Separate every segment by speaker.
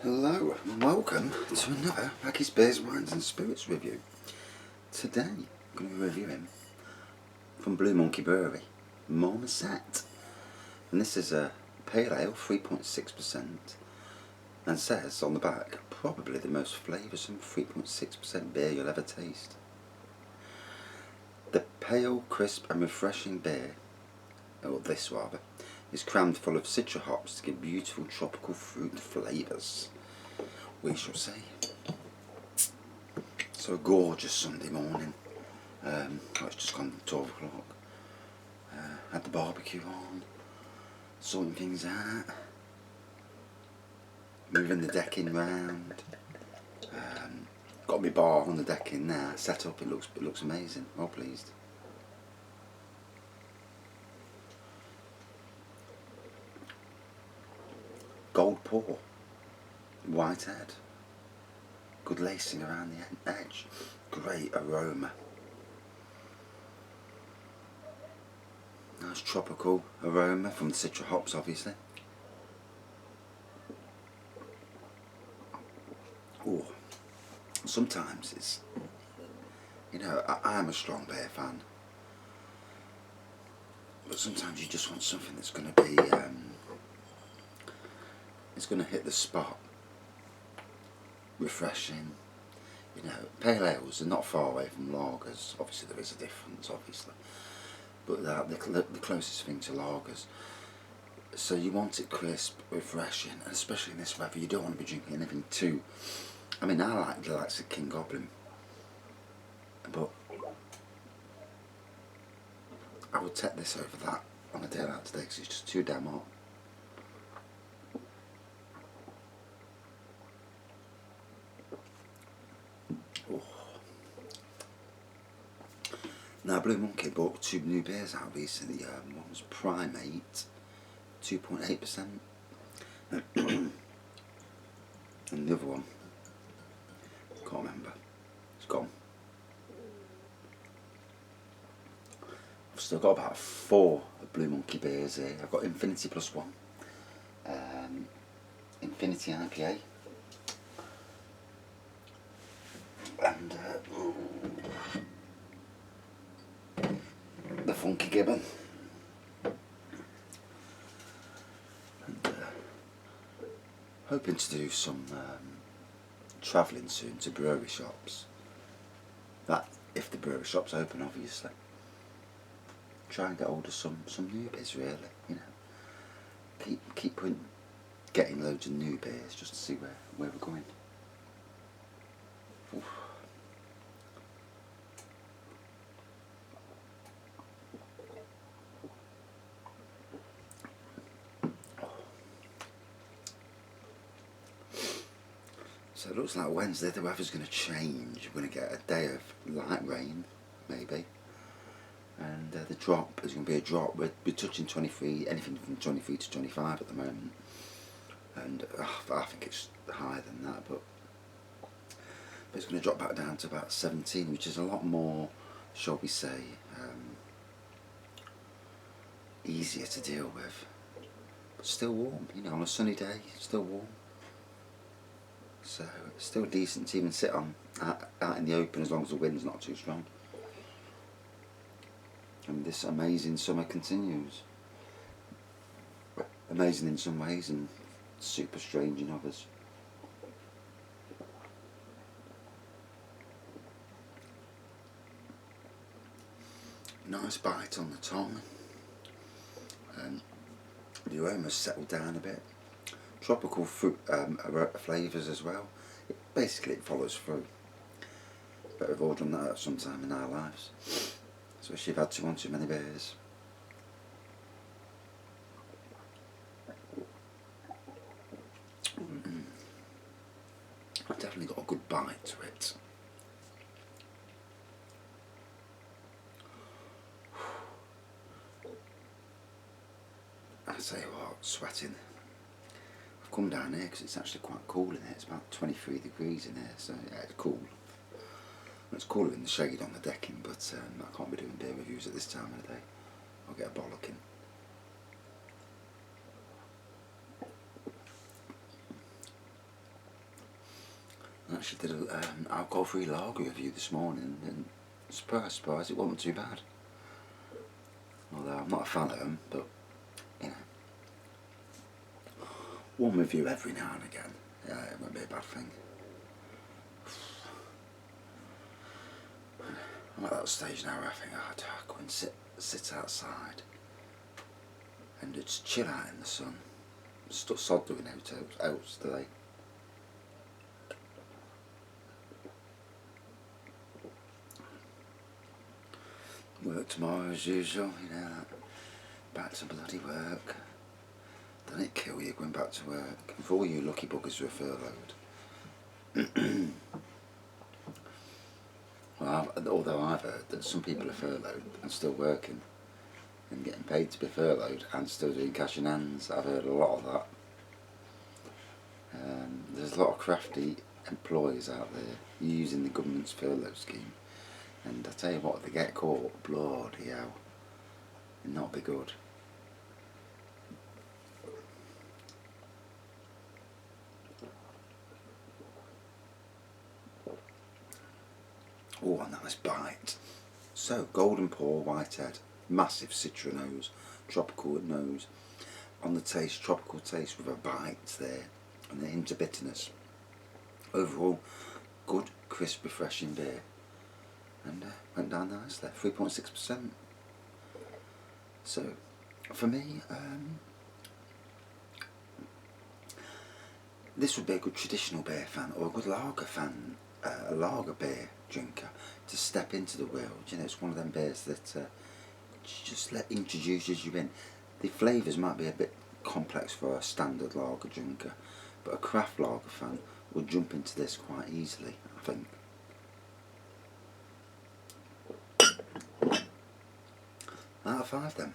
Speaker 1: Hello and welcome to another Mackie's Beers, Wines and Spirits review. Today I'm going to be reviewing from Blue Monkey Brewery, Marmoset. And this is a pale ale, 3.6%, and says on the back, probably the most flavoursome 3.6% beer you'll ever taste. The pale, crisp and refreshing beer, or this rather, is crammed full of Citra hops to give beautiful tropical fruit flavours, we shall say. So a gorgeous Sunday morning. It's just gone 12 o'clock. Had the barbecue on, sorting things out, moving the decking round. Got my bar on the decking now, set up. It looks amazing. Well pleased. Gold pour, white head, good lacing around the edge, great aroma, nice tropical aroma from the Citra hops obviously. Oh, sometimes it's, I am a strong beer fan, but sometimes you just want something that's going to be it's going to hit the spot, refreshing. Pale ales are not far away from lagers. Obviously there is a difference, but they're the closest thing to lagers. So you want it crisp, refreshing, and especially in this weather you don't want to be drinking anything too. I like the likes of King Goblin, but I would take this over that on a day like today because it's just too damn hot. Now Blue Monkey brought two new beers out recently. One was Primate, 2.8%, and the other one, can't remember, it's gone. I've still got about 4 of Blue Monkey beers here. I've got Infinity Plus One, Infinity IPA, and the Funky Gibbon. And hoping to do some travelling soon to brewery shops. That if the brewery shops open, obviously. Try and get hold of some new beers, really. Keep getting loads of new beers just to see where we're going. Oof. So it looks like Wednesday the weather's going to change. We're going to get a day of light rain, maybe. And the drop is going to be a drop. We're touching 23, anything from 23 to 25 at the moment. And I think it's higher than that, but it's going to drop back down to about 17, which is a lot more, shall we say, easier to deal with. But still warm, on a sunny day, still warm. So it's still decent to even sit out in the open as long as the wind's not too strong. And this amazing summer continues. Amazing in some ways and super strange in others. Nice bite on the tongue. The aroma's settled down a bit. Tropical fruit flavours as well. Basically it follows through. But we've all done that at some time in our lives. Especially if you've had too many beers. I've definitely got a good bite to it. I tell you what, sweating. I've come down here because it's actually quite cool in here. It's about 23 degrees in here, so yeah, it's cool. It's cooler in the shade on the decking, but I can't be doing beer reviews at this time of the day. I'll get a bollocking. actually did an alcohol-free lager review this morning, and surprise, surprise, it wasn't too bad. Although I'm not a fan of them, but you know, one review every now and again, it won't be a bad thing. I'm at that stage now where I think, I'd go and sit outside and just chill out in the sun. Stuff sod doing out today. Work tomorrow as usual, you know, back to bloody work. Doesn't it kill you going back to work? And for all you lucky buggers who are furloughed. Well, although I've heard that some people are furloughed and still working and getting paid to be furloughed and still doing cash in hands. I've heard a lot of that. There's a lot of crafty employees out there using the government's furlough scheme, and I tell you what, if they get caught, bloody hell, it'd not be good. Oh, a nice bite. So, golden pour, whitehead, massive Citra nose, tropical nose. On the taste, tropical taste with a bite there, and the hint of bitterness. Overall, good, crisp, refreshing beer. And went down nicely, 3.6%. So, for me, this would be a good traditional beer fan, or a good lager fan, a lager beer drinker, to step into the world. You know, it's one of them beers that just introduces you in. The flavours might be a bit complex for a standard lager drinker, but a craft lager fan would jump into this quite easily, I think. Out of 5 then.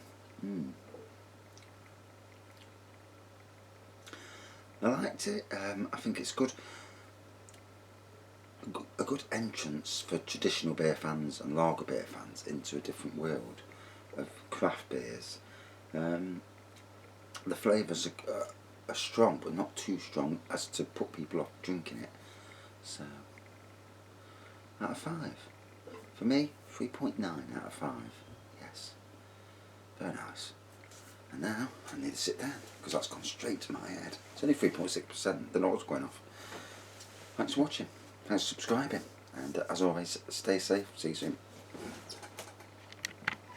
Speaker 1: I liked it. I think it's good. A good entrance for traditional beer fans and lager beer fans into a different world of craft beers. The flavours are strong, but not too strong as to put people off drinking it. So, out of 5. For me, 3.9 out of 5. Yes. Very nice. And now, I need to sit down, because that's gone straight to my head. It's only 3.6%, the note's going off. Thanks for watching. Thanks for subscribing. And as always, stay safe. See you soon.